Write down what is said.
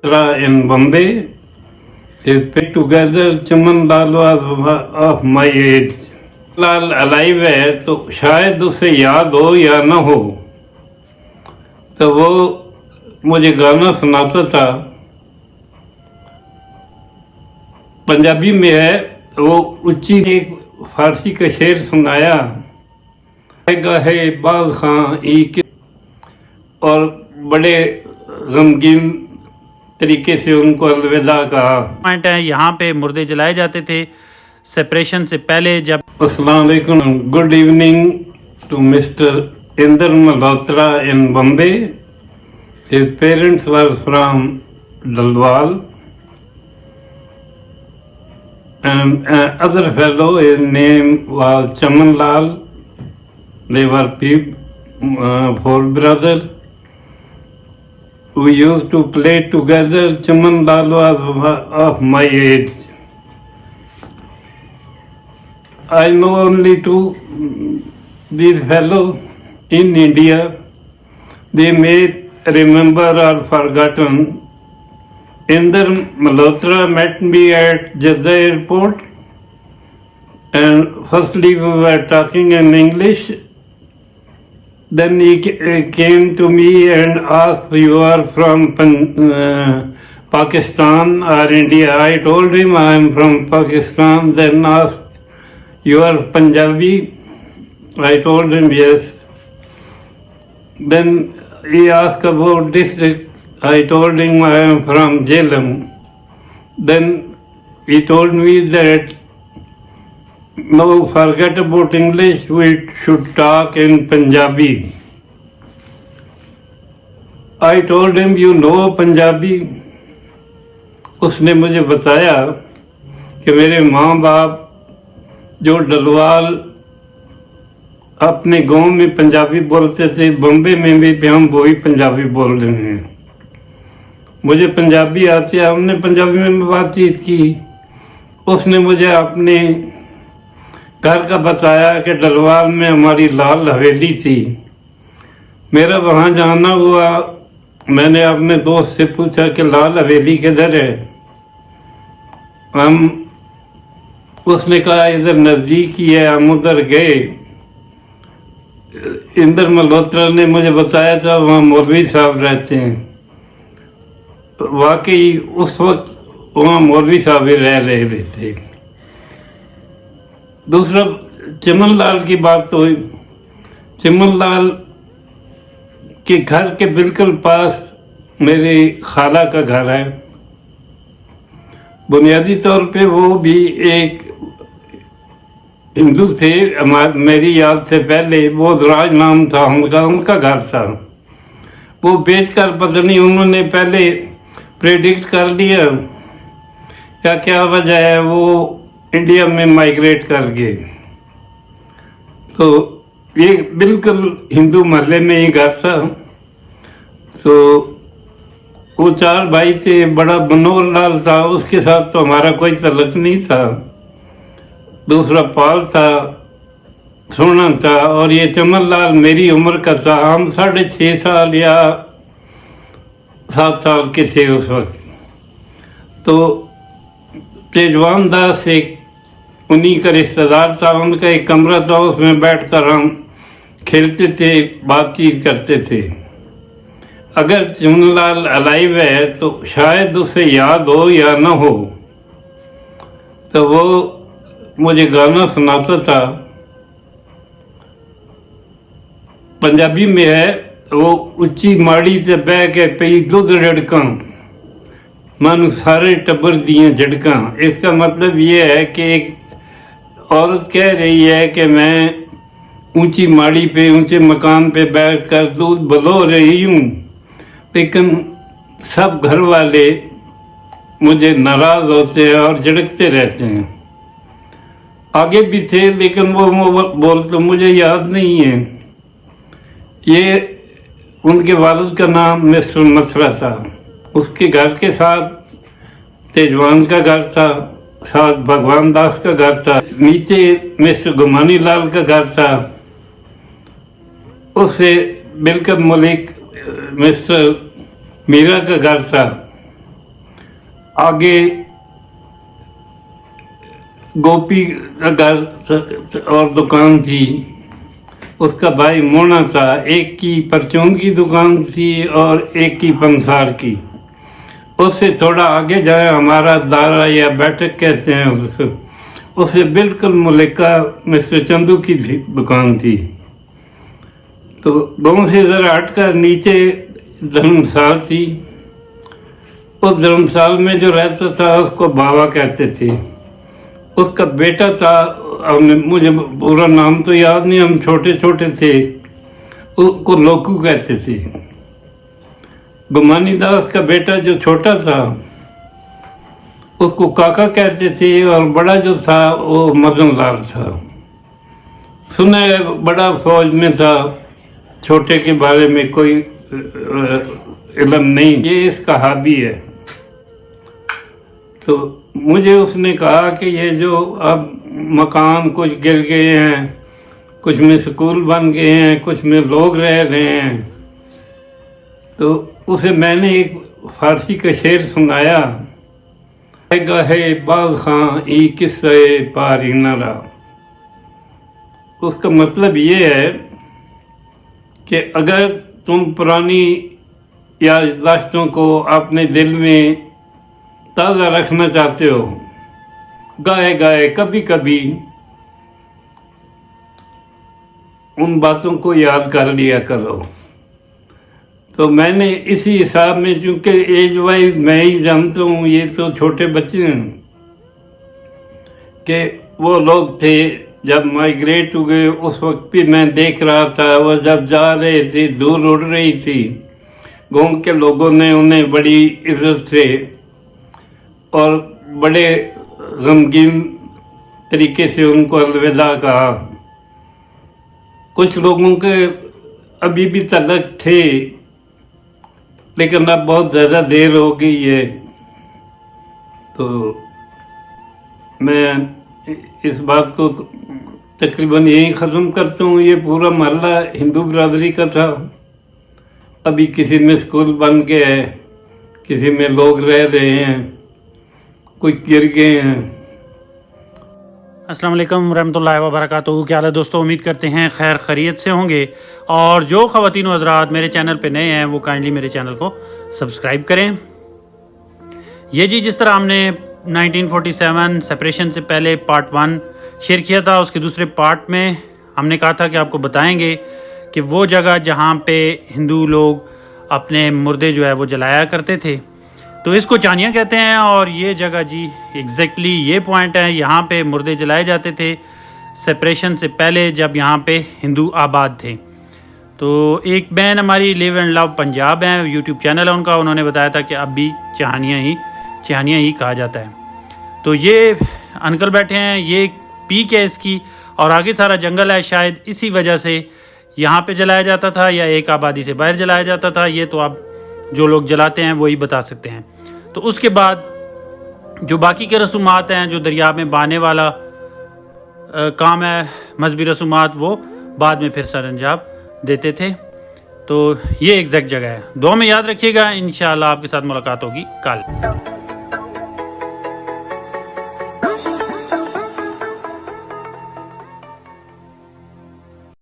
in Bombay is put together. Chaman Lal was of my age. Lal alive है तो शायद उसे याद हो या न हो, तो वो मुझे गाना सुनाता था। पंजाबी में है, वो उच्ची एक फारसी का शेर सुनाया है बाज खां ई, और बड़े गमगीन तरीके से उनको अलविदा कहा। पॉइंट है, यहाँ पे मुर्दे जलाए जाते थे सेपरेशन से पहले। जब अस्सलाम वालेकुम, good evening to mister Inder Malhotra in Bombay. His parents were from Dalwal and other fellow, his name was Chaman Lal. They were four brothers. We used to play together. Chaman Lal was of my age. I know only two these fellows in India. They may remember or forgotten. Indar Malhotra met me at Jeddah airport, and firstly we were talking in English. Then he came to me and asked, "You are from Pakistan or India?" I told him I am from Pakistan. Then asked, "You are Punjabi?" I told him yes. Then he asked about district. I told him I am from Jhelum. Then he told me that no, forget about English, we should talk in Punjabi. I told him, you know Punjabi? उसने मुझे बताया कि मेरे माँ बाप जो डलवाल अपने गांव में पंजाबी बोलते थे, बॉम्बे में भी हम वही पंजाबी बोल रहे हैं। मुझे पंजाबी आती है, हमने पंजाबी में बातचीत की। उसने मुझे अपने घर का बताया कि डलवाल में हमारी लाल हवेली थी। मेरा वहाँ जाना हुआ। मैंने अपने दोस्त से पूछा कि लाल हवेली किधर है। उसने कहा इधर नज़दीक ही है, हम उधर गए। इंदर मल्होत्रा ने मुझे बताया था वहाँ मौलवी साहब रहते हैं। वाकई उस वक्त वहाँ मौलवी साहब ही रह रहे थे। दूसरा चमन लाल की बात तो हुई। चमन लाल के घर के बिल्कुल पास मेरी खाला का घर है। बुनियादी तौर पे वो भी एक हिंदू थे। मेरी याद से पहले वो राज नाम था उनका घर था। वो बेचकर पता नहीं उन्होंने पहले प्रेडिक्ट कर लिया या क्या वजह है, वो इंडिया में माइग्रेट कर गए। तो ये बिल्कुल हिंदू महल्ले में ही घर था। तो वो चार भाई थे। बड़ा मनोहर लाल था, उसके साथ तो हमारा कोई तल्लुक नहीं था। दूसरा पाल था, सोना था, और ये चमन लाल मेरी उम्र का था। हम 6.5 साल या 7 साल के थे उस वक्त। तो तेजवान दास एक उन्हीं का रिश्तेदार था, उनका एक कमरा था, उसमें बैठकर हम खेलते थे, बातचीत करते थे। अगर चमनलाल अलाइव है तो शायद उसे याद हो या न हो, तो वो मुझे गाना सुनाता था। पंजाबी में है, वो उच्ची माड़ी से बह के पई दुध रड़कां, मन सारे टब्बर दियां झड़कां। इसका मतलब ये है कि एक औरत कह रही है कि मैं ऊंची माड़ी पे, ऊंचे मकान पे बैठकर दूध बलो रही हूँ, लेकिन सब घर वाले मुझे नाराज होते हैं और झड़कते रहते हैं। आगे भी थे लेकिन वो बोल तो मुझे याद नहीं है। ये उनके वालिद का नाम मिस्टर मथुरा था। उसके घर के साथ तेजवान का घर था, साथ भगवान दास का घर था, नीचे मिस्टर गुमानी लाल का घर था, उससे बिल्कुल मलिक मिस्टर मीरा का घर था। आगे गोपी का घर और दुकान थी, उसका भाई मोना था। एक की परचून की दुकान थी और एक की पंसार की। उससे थोड़ा आगे जाए हमारा दारा या बैठक कहते हैं उसको, उससे बिल्कुल मुल्का मिस्टर चंदू की दुकान थी। तो गाँव से ज़रा हटकर नीचे धर्मशाल थी। उस धर्मशाल में जो रहता था उसको बाबा कहते थे। उसका बेटा था, मुझे पूरा नाम तो याद नहीं, हम छोटे छोटे थे, उसको लोकू कहते थे। गुमानी दास का बेटा जो छोटा था उसको काका कहते थे, और बड़ा जो था वो मदन लाल था। सुना है बड़ा फौज में था, छोटे के बारे में कोई इल्म नहीं, ये इसका हाबी है। तो मुझे उसने कहा कि ये जो अब मकान कुछ गिर गए हैं, कुछ में स्कूल बन गए हैं, कुछ में लोग रह रहे हैं, तो उसे मैंने एक फारसी का शेर सुनाया, गहे बाज खां ई किस्से पारी नरा। उसका मतलब ये है कि अगर तुम पुरानी याददाश्तों को अपने दिल में ताज़ा रखना चाहते हो, गाए गाए कभी कभी उन बातों को याद कर लिया करो। तो मैंने इसी हिसाब में, चूँकि एज वाइज मैं ही जानता हूँ, ये तो छोटे बच्चे हैं, कि वो लोग थे जब माइग्रेट हुए उस वक्त भी मैं देख रहा था, वो जब जा रहे थे धूल उड़ रही थी, गाँव के लोगों ने उन्हें बड़ी इज्जत से और बड़े गमगीन तरीके से उनको अलविदा कहा। कुछ लोगों के अभी भी तलक थे, लेकिन अब बहुत ज़्यादा देर हो गई है। तो मैं इस बात को तकरीबन यहीं ख़त्म करता हूँ। ये पूरा मोहल्ला हिंदू बिरादरी का था। अभी किसी में स्कूल बन गया है, किसी में लोग रह रहे हैं, कुछ गिर गए हैं। अस्सलाम वालेकुम रहमतुल्लाहि व बरकातुहू। क्या हाल है दोस्तों, उम्मीद करते हैं खैर खैरियत से होंगे। और जो ख़वातीन व हज़रात मेरे चैनल पे नए हैं वो काइंडली मेरे चैनल को सब्सक्राइब करें। ये जी जिस तरह हमने 1947 सेपरेशन से पहले पार्ट 1 शेयर किया था, उसके दूसरे पार्ट में हमने कहा था कि आपको बताएंगे कि वो जगह जहाँ पे हिंदू लोग अपने मुर्दे जो है वो जलाया करते थे, तो इसको चानियाँ कहते हैं। और ये जगह जी एग्जैक्टली ये पॉइंट है, यहाँ पे मुर्दे जलाए जाते थे सेपरेशन से पहले, जब यहाँ पे हिंदू आबाद थे। तो एक बहन हमारी लिव एंड लव पंजाब है, यूट्यूब चैनल है उनका, उन्होंने बताया था कि अब भी चाहनियाँ ही कहा जाता है। तो ये अंकल बैठे हैं, ये पीक है इसकी, और आगे सारा जंगल है। शायद इसी वजह से यहाँ पे जलाया जाता था या एक आबादी से बाहर जलाया जाता था, ये तो आप जो लोग जलाते हैं वही बता सकते हैं। तो उसके बाद जो बाकी के रसूमात हैं, जो दरिया में बहाने वाला काम है, मजहबी रसूमात, वो बाद में फिर सर अंजाम देते थे। तो ये एग्जैक्ट जगह है, दुआ में याद रखिएगा। इंशाअल्लाह आपके साथ मुलाकात होगी कल।